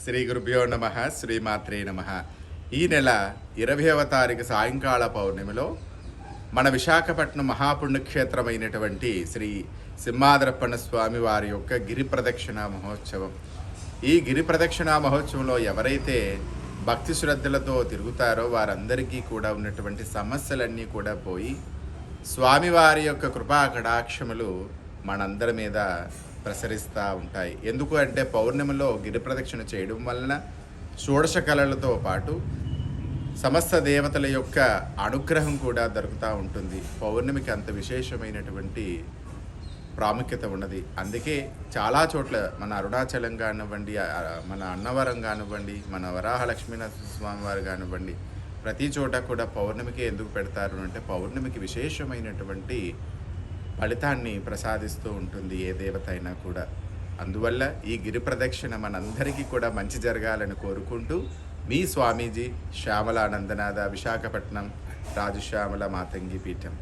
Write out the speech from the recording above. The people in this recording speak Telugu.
శ్రీ గురుభ్యో నమ శ్రీమాత్రే నమ. ఈ నెల 20వ తారీఖు సాయంకాల పౌర్ణమిలో మన విశాఖపట్నం మహాపుణ్యక్షేత్రమైనటువంటి శ్రీ సింహాద్రప్పన్న స్వామి వారి యొక్క గిరి ప్రదక్షిణ మహోత్సవం. ఈ గిరి ప్రదక్షిణ మహోత్సవంలో ఎవరైతే భక్తి శ్రద్ధలతో తిరుగుతారో వారందరికీ కూడా ఉన్నటువంటి సమస్యలన్నీ కూడా పోయి స్వామివారి యొక్క కృపా కటాక్షములు మనందరి మీద ప్రసరిస్తూ ఉంటాయి. ఎందుకు అంటే పౌర్ణమిలో గిరి ప్రదక్షిణ చేయడం వలన షోడశ కళలతో పాటు సమస్త దేవతల యొక్క అనుగ్రహం కూడా దొరుకుతూ ఉంటుంది. పౌర్ణమికి అంత విశేషమైనటువంటి ప్రాముఖ్యత ఉన్నది. అందుకే చాలా చోట్ల మన అరుణాచలం కానివ్వండి, మన అన్నవరం కానివ్వండి, మన వరాహ లక్ష్మీనరసింహ స్వామి వారు కానివ్వండి, ప్రతి చోట కూడా పౌర్ణమికి ఎందుకు పెడతారు అంటే పౌర్ణమికి విశేషమైనటువంటి ఫలితాన్ని ప్రసాదిస్తూ ఉంటుంది ఏ దేవత అయినా కూడా. అందువల్ల ఈ గిరి ప్రదక్షిణ మనందరికీ కూడా మంచి జరగాలని కోరుకుంటూ మీ స్వామీజీ శ్యామలానందనాథ, విశాఖపట్నం రాజశ్యామల మాతంగి పీఠం.